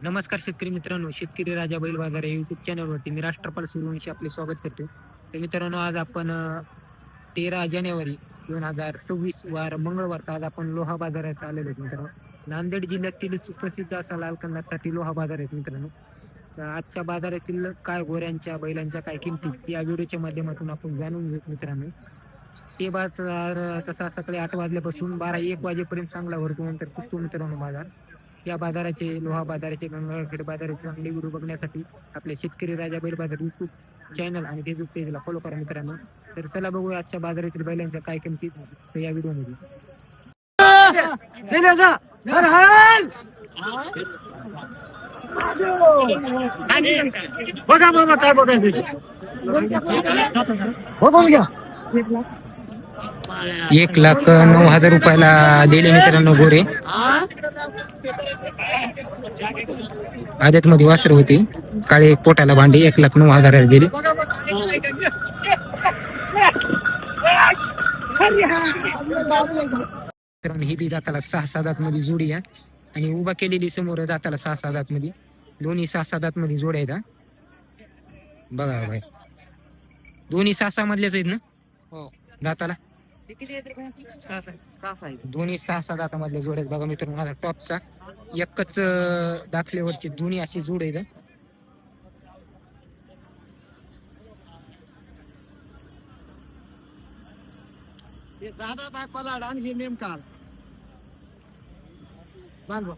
नमस्कार शेतकरी मित्रांनो, शेतकरी राजा बैल बाजार या यूट्यूब चॅनलवरती मी राष्ट्रपाल सूर्यवंशी आपले स्वागत करतो. तर मित्रांनो, आज आपण 13 जानेवारी 2026 वार मंगळवार आज आपण लोहा बाजारात आलेलो आहेत मित्रांनो. नांदेड जिल्ह्यातील सुप्रसिद्ध असा लाल कंदासाठी लोहा बाजार आहेत मित्रांनो. तर आजच्या बाजारातील काय गोऱ्यांच्या बैलांच्या काय किमती या व्हिडिओच्या माध्यमातून आपण जाणून घेऊ मित्रांनो. ते बाजार तसा सकाळी 8 वाजल्यापासून 12-1 वाजेपर्यंत चांगला भरतो, नंतर फुटतो मित्रांनो बाजार. या बाजाराचे लोहा बाजाराचे गंगाखेड बाजाराचे चांगले व्हिडिओ बघण्यासाठी आपल्या शेतकरी राजा बैल बाजार यूट्यूब चॅनल आणि फेसबुक पेजला फॉलो करा मित्रांनो. तर चला बघूया आजच्या बाजारातील बैलांच्या काय किमती या व्हिडिओमध्ये. बघा बघा काय बघायचं बघून घ्या. 1,09,000 रुपयाला दिले मित्रांनो गोरे. आदत मध्ये वासर होती, काळे पोटाला भांडी 1,09,000 दिली. ही बी दाताला 6-7 दात मध्ये जोडी आहे आणि उभा केलेली समोर दाताला 6-6 दात मध्ये, दोन्ही 6-6 दात मध्ये जोड्या आहेत. बघा भाई, दोन्ही 6-6 मधलेच आहेत ना हो, दाताला. दोन्ही 6-6 दातामधल्या जोड्या आहेत बघा मित्रांनो. माझा टॉपचा एकच दाखल्यावरची दोन्ही अशी जोड आहेत. हे साधा काय पलाड आणि हे नेमका बांधवा.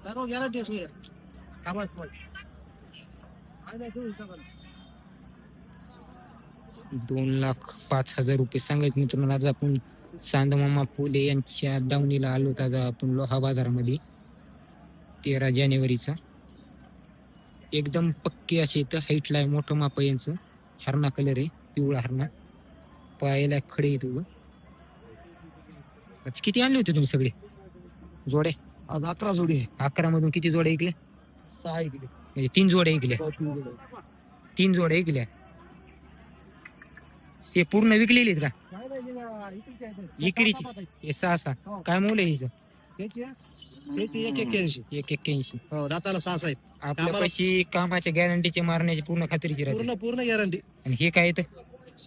सर्व गॅरंटी असू 2,05,000 रुपये सांगायचे मित्रांनो. आज आपण सांदमामा फुले यांच्या दावणीला आलो होतो. आज आपण लोहा बाजारामध्ये 13 जानेवारीचा. एकदम पक्की अशी इथं हाईटला आहे, मोठं माप यांचं. हरणा कलर आहे, पिवळा हरणा, पायाला खडे आहेत उभं. किती आणले होते तुम्ही सगळे जोडे? आज 11 जोडी आहे. 11 मधून किती जोडे ऐकले? 6 ऐकले. म्हणजे 3 जोडे ऐकल्या. 3 जोडे ऐकल्या. ते पूर्ण विकलेली आहेत का? विक्रीची हे 6-6. काय मूल्य आहे हिचं? 1,81. हो, दाताला 6 आहेत. आपल्यापाशी कामाच्या गॅरंटीचे मारण्याची पूर्ण खात्रीची राहते. पूर्ण गॅरंटी. आणि हे काय येतं?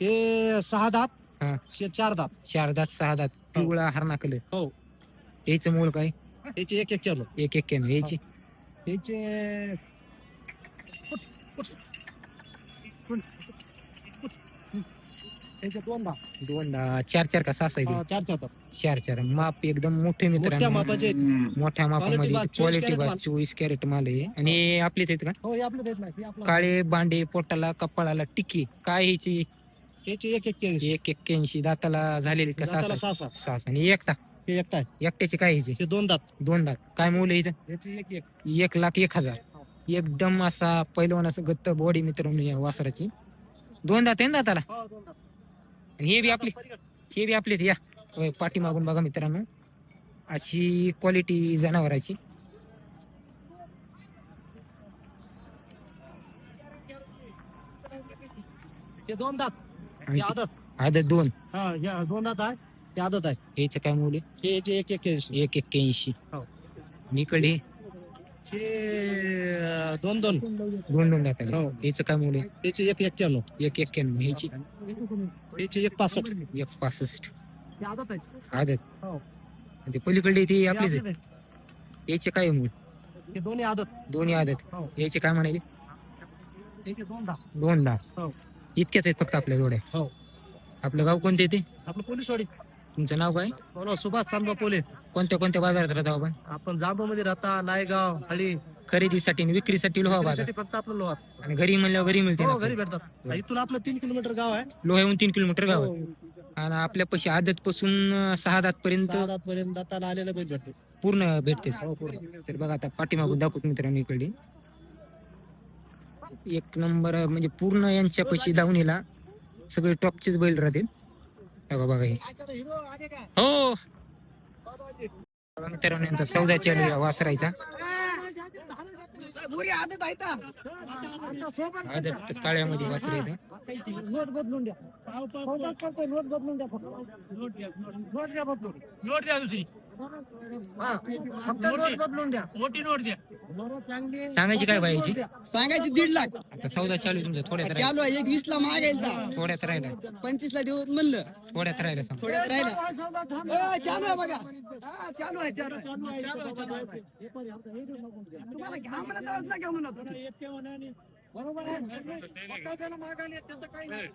हे 6 दात. हा, हे 4 दात. 4 दात 6 दात, पिवळा हरणा कलर. हो, याचं मूल काय? याचे 1,91. 1,91. याची याचे 2 दात. 2 दात. 4-4 का 6 आहे? 4 4-4. माप एकदम मोठे मोठ्या मित्रांनो. मापाचे. मोठ्या मापामध्ये Quality क्वालिटी 24 24 कॅरेट माल आहे. आणि आपलेच आहेत का? हो, हे आपलं देत नाही. हे आपलं. काळे बांडे, पोटाला कपाळाला टिकी. काय ह्याची? याचे 1,81. 1,81. दाताला झालेली का? दाताला 6 6. 6. आणि एकटा हे एकटा आहे. एकट्याचे काय ह्याचे? हे 2 दात. 2 दात. काय मूल्य हिचं? याचे 1,1. 1,01,000. एकदम असा पैलवान असं गत्त बॉडी मित्रांनो या वासराची. 2 दात आहे ना दाताला. हो, 2 दात. आणि हे बी आपलेच. या होय, पाठीमागून बघा मित्रांनो, अशी क्वालिटी जनावराची. हे 2 दात. आणि हे आदत. आदत 2. हा, हे 2 दात आहे. हे आदत आहे. याचं काय मूल्य? हे याचे 1,81. 1,81. हो. निकडे हे 2 2 दाताला. हो. याचं काय मूल्य? याचे 1,91. 1,91. ह्याची याचे 1,65. 1,65. हे आदत आहे. आदत. हो. आणि ते पलीकडे ते हे आपलेच आपलेच आहे. आहे. याचे काय मूल्य? हे दोन्ही आदत. दोन्ही आदत. हो. याचे काय म्हणाले? याचे 2 दात. 2 दात. हो. इतक्याच आहेत फक्त आपल्या जोड्या. हो. आपलं गाव कोणते येते? आपलं पोलीसवाडी. तुमचं नाव काय? बोला, सुभाष चांदबा पोले. कोणत्या बाजारात राहतो आपण? आपण जांबूमध्ये राहता, नायगाव, हळी. खरेदीसाठी आणि विक्रीसाठी लोहा बाजार. त्यासाठी फक्त आपलं लोहाच. आणि घरी म्हणल्यावर घरी मिळते ना हो, घरी भेटतात. इथून आपलं 3 किलोमीटर गाव आहे. लोह्याहून 3 किलोमीटर गाव आहे. हो. आणि आपल्यापाशी आदत पासून 6 दात पर्यंत 6 दात पर्यंत दाताला आलेलं बैल भेटतो. पूर्ण भेटते. हो, पूर्ण. तर बघा आता पाठीमागून दाखवतो मित्रांनो. इकडे 1 नंबर म्हणजे पूर्ण यांच्यापाशी दावणीला सगळे टॉपचेच बैल राहतील. बघा हे. हो मित्रांनो, यांचा सौदा चालू आहे वासरायचा. गोरी आदत आहे आता सोबत आदत काळ्यामध्ये वासरे आहेत. नोट बदलून द्या सोबत करतोय, नोट बदलून द्या फक्त. नोट द्या बदलून. नोट द्या दुसरी. फक्त नोट बदलून द्या. मोठी नोट द्या. सांगायची काय बाईची? सांगायची 1.5 लाख आता सौदा चालू आहे तुमचा, थोड्यात चालू आहे. एक 20 ला मागायला थोड्यात राहिला 25 ला देऊ म्हणलं, थोड्यात राहिला सांग. थोड्यात राहिलं. चालू आहे बघा. हा, चालू आहे चालू आहे. तुम्हाला घ्या म्हणत आहोत ना, घ्या म्हणत. बरोबर आहे. फक्त त्याला मागायला येत, त्याचं काही नाही.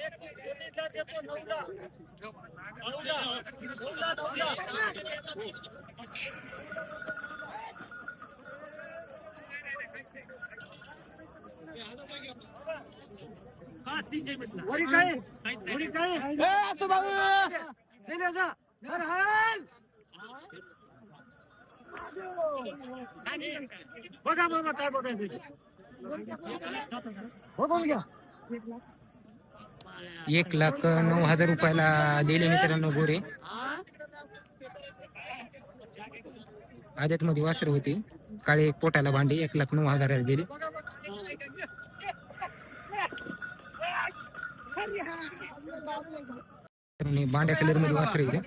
एक गोरीला देतो 9ला. 9ला. गोरी काय? गोरी काय? असं बाबू दिले जा. हर हर. बघा बाबा काय बघायचं. बघून घ्या. 1,09,000 रुपयाला दिले मित्रांनो गोरे. आदत मध्ये वासर होते, काळे पोटाला भांडे 1,09,000 दिले. भांड्या कलर मध्ये वासर आहे.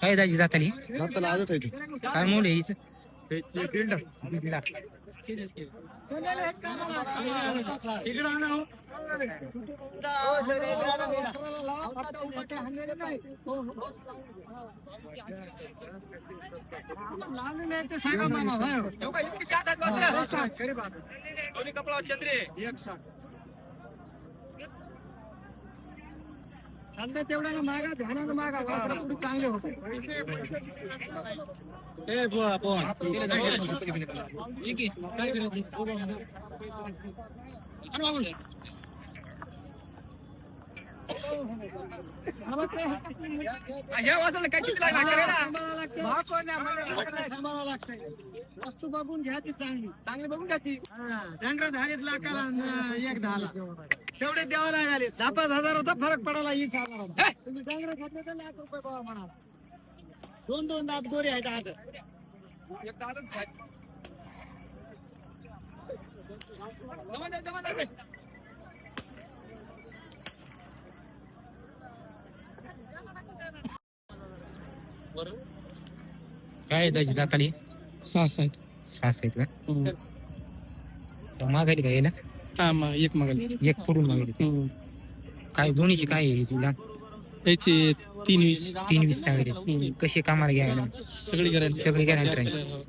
काय दाजी दाताली दाताला आदत आहे. काय मूल आहे हिचं? 1.5 लाख. सांगा मामा दोन्ही कपडा छत्री. चालतं तेवढ्याला मागा, ध्यानानं मागा. वासरा पुढे चांगले होते. सांभाळावं लागतंय. वस्तू बघून घ्या ती चांगली. चांगली बघून घ्या ती. डंगर धाडीत लाखाला आणि एक 10ला तेवढे द्यावं लागले. 5,000 होता फरक पडाला 20,000 होता. तुम्ही डंगर घेतले तर ₹1,00,000 बाबा म्हणा. 2 दात गोरी आहेत आज. एक दादच घ्या. जमा द्या. काय दाजी दाताली? 6 आहेत. 6 आहेत का? मागायला का यायला? हा, मग एक मागायला. एक फोडून मागायला. काय दोन्हीची काय आहे तुला? त्याचे 3.20. 3.20 सांगितले. कसे कामाला घ्यायला? सगळी गॅरंटी. सगळी गॅरंटी राहील.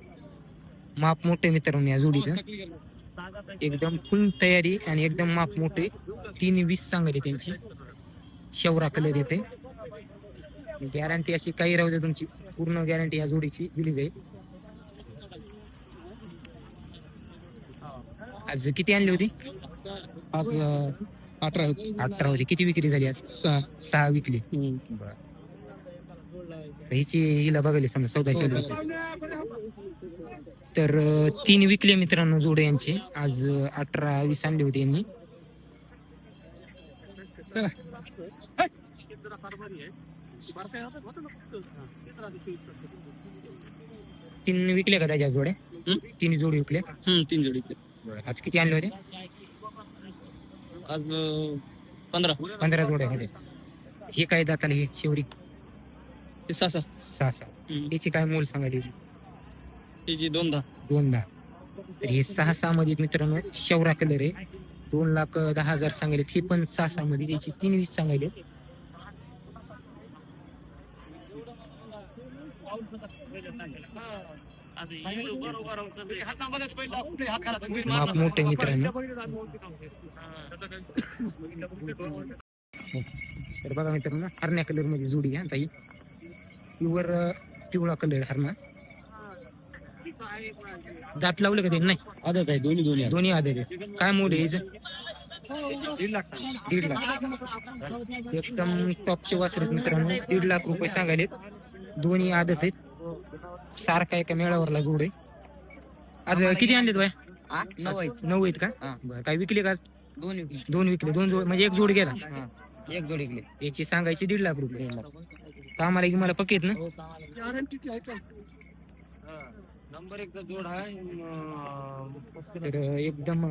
माप मोठे मित्रांनो या जोडीचं, एकदम फुल तयारी आणि एकदम माप मोठे. 3.20 सांगले त्यांची. शेवरा कलर येते. गॅरंटी अशी काही राहू दे तुमची, पूर्ण गॅरंटी या जोडीची दिली जाईल. आज किती आणली होती? आज 18 होते. 18 होती. किती विक्री झाली आज? 6 विकली. हिची हिला बघायला समजा 14 चालू तर 3 विकले मित्रांनो जोडे यांचे. आज 18-20 आणले होते यांनी. चला 3 विकले का त्याच्या जोड्या? 3 जोडी विकले. 3 जोडी. आज किती आणले होते? आज 15 जोड्या होते. हे काय दाताला हे शेवरी? 6. 6 याची काय मोल सांगायला? त्याची 2.10. 2.10. तर हे 6 मध्ये मित्रांनो शेवरा कलर आहे. 2,10,000 सांगायले. हे पण 6 मध्ये. त्याची 3.20 सांगायले. माप मोठे मित्रांनो. तर बघा मित्रांनो हरण्या कलर मध्ये जोडी आहे ताई. प्युअर पिवळा कलर हरणा. दात लावले का ते? नाही, आदत आहे. दोन्ही आदत आहे. काय मोल आहे हिचं? 1.5 लाख. 1.5 लाख. एकदम टॉपचे वासर आहेत मित्रांनो. 1.5 लाख रुपये सांगायले. दोन्ही आदत आहेत. सारखा एका मेळावरला जोड आहे. आज किती आणलेत बाय? 9 आहेत का? बरं. काय विकले का आज? 2 विकले. 2 जोड म्हणजे एक जोड गेला. एक जोडी इकले. याची सांगायची 1.5 लाख रुपये. कामाला की मला पक्केत ना. गॅरंटीची आहे का? नंबर 1 जोड आहे तर एकदम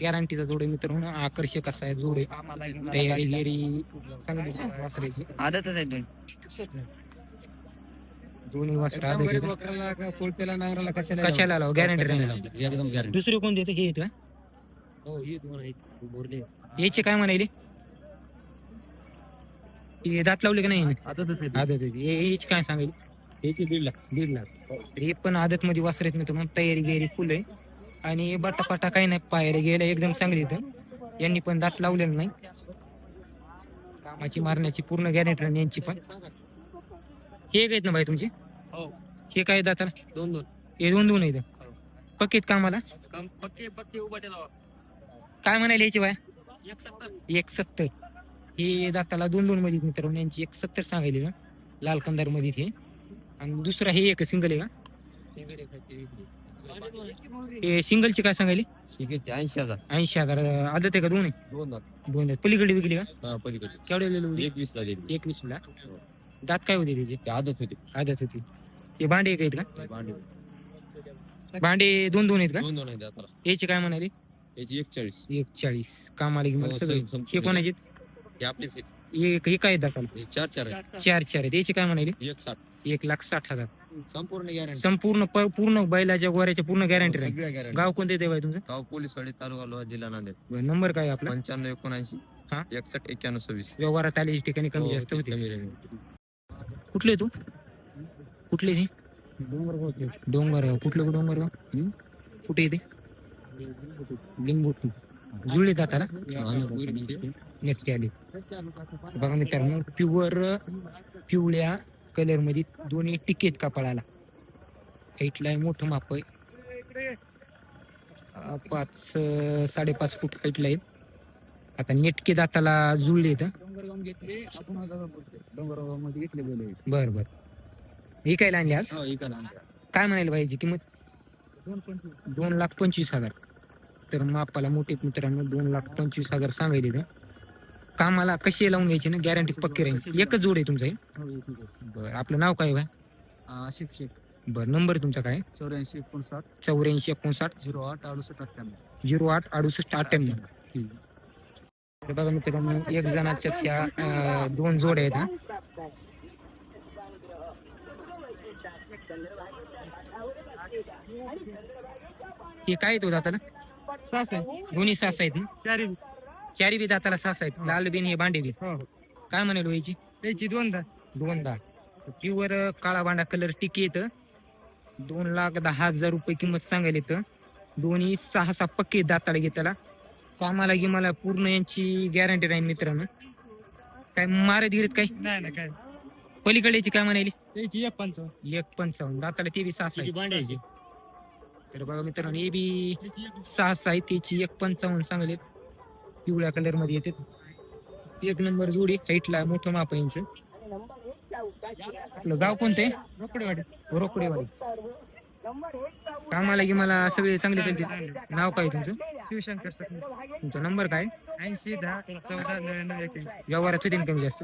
गॅरंटीचा जोड आहे मित्रांनो. आकर्षक असा आहे जोड आहे. तयारी गिरी चांगली वासरायची. आदतच आहे दोन. दोन्ही वासरा आदत आहेत. बकराला का पोळपेला नांगराला कशाला लाव गॅरंटी राहील. एकदम गॅरंटी. दुसरे कोण देते हे येत का? हो ही दोन आहेत बोरले. याचे काय म्हणाले? हे दात लावले का नाही? आदतच आहे. आदत याची काय सांगेल? याची 1.5 लाख. 1.5 लाख. तर हे पण आदत मध्ये वासरेत मी तुम्हाला तयारी गेली फुल आहे. आणि बटापाटा काही नाही, पायऱ्या गेल्या एकदम चांगली इथं. यांनी पण दात लावलेलं नाही. कामाची मारण्याची पूर्ण गॅरंटी राहील यांची पण. हे एक आहेत ना भाई तुमचे? हो हे काय दाताला? 2-2. हे 2-2 आहेत. पक्केत कामाला पक्के उभा ठेवा. काय म्हणाले याची बाय? 170. 170. हे दाताला 2-2 मध्ये मित्रांनो यांची 170 सांगायली ना, लाल कंदार मध्ये हे. आणि दुसरा हे एक सिंगल आहे का? हे सिंगलची काय सांगायली? 80,000. 80,000. आदत आहे का? दोन आहे. 2 दात. दोन आहेत. पलीकडे विकली का? हा पलीकडे. केवढ्या लिहिलं? 21 ला दिली. 21 ला. दात काय होते त्याचे? ते आदत होते. आदत होती. ते भांडे एक आहेत का? भांडे भांडे 2-2 आहेत का? 2-2 आहेत दाताला. याचे काय म्हणाले? याची 41. 140. कामाला की मला हो, सगळे. संपूर्ण. हे कोणाचे? हे आपलेच आहेत. हे काय दाताला? हे 4-4 आहेत. 4 आहेत. याचे काय म्हणाले? 160. 1,60,000. संपूर्ण गॅरंटी. संपूर्ण पूर्ण बैलाच्या गोऱ्याच्या पूर्ण गॅरंटी राहील. सगळ्या गॅरंटी. गाव कोणते ते बाई तुमचं? गाव पोलीसवाडी तालुका लोहा जिल्हा नांदेड. नंबर काय आपला? 95 हा. 71 91 26. व्यवहारात आले ठिकाणी कमी हो, जास्त होते. कमी राहील. कुठले तू? कुठले ते? डोंगर. कुठलं डोंगर? कुठे येते? लिंबोटी. जुळले दाताला नेटके आले. बघा मित्रांनो, प्युअर पिवळ्या कलर मध्ये दोन्ही टिकेत कपाळाला. हाईटला मोठं माप आहे. 5-5.5 फूट हाईटला आहेत. आता नेटके दाताला जुळले आहेत. बर बर. ही काय आणली आज? काय म्हणायला पाहिजे किंमत? 2,25,000. तर मापाला मोठे मित्रांनो 2,25,000 सांगायले. कामाला कशी लावून घ्यायची ना, गॅरंटी पक्की राहील. एकच जोड आहे तुमचा हे? बरं. आपलं नाव काय भाई? आशिफ शेख. बरं. नंबर तुमचा काय? 84 59 84 59 08 68 98. 08 68 98. तर बघा मित्रांनो, एक जणाच्याच ह्या 2 जोड आहेत. हे काय तो दाताला? दोन्ही 6 आहेत ना? चारी बी दाताला 6 आहेत. लाल बिन हे भांडे बी. काय म्हणाल याची? याची 2 प्युअर काळा भांडा कलर टिकी येत. 2,10,000 रुपये किंमत सांगायला येतं. दोन्ही 6 पक्के दाताला घेताला. कामाला की मला पूर्ण यांची गॅरंटी राहील मित्रांनो. काय मारत गिरत काय? नाही काय. पलीकडेची काय म्हणाली? याची 1.55. दाताला ते बी 6 आहे. तर बघा मित्रांनो, हे बी 6 आहे. त्याची 1.55 सांगलेत. पिवळ्या कलर मध्ये येते. एक नंबर जोडी. हाईटला मोठं माप आहे यांचं. आपलं गाव कोणतं आहे? रोकडेवाडी. कामाला की मला सगळे चांगले चालते. नाव काय तुमचं? शिवशंकर सर. तुमचा नंबर काय? 80 10 14 99 व्यवहारात होते ना कमी जास्त?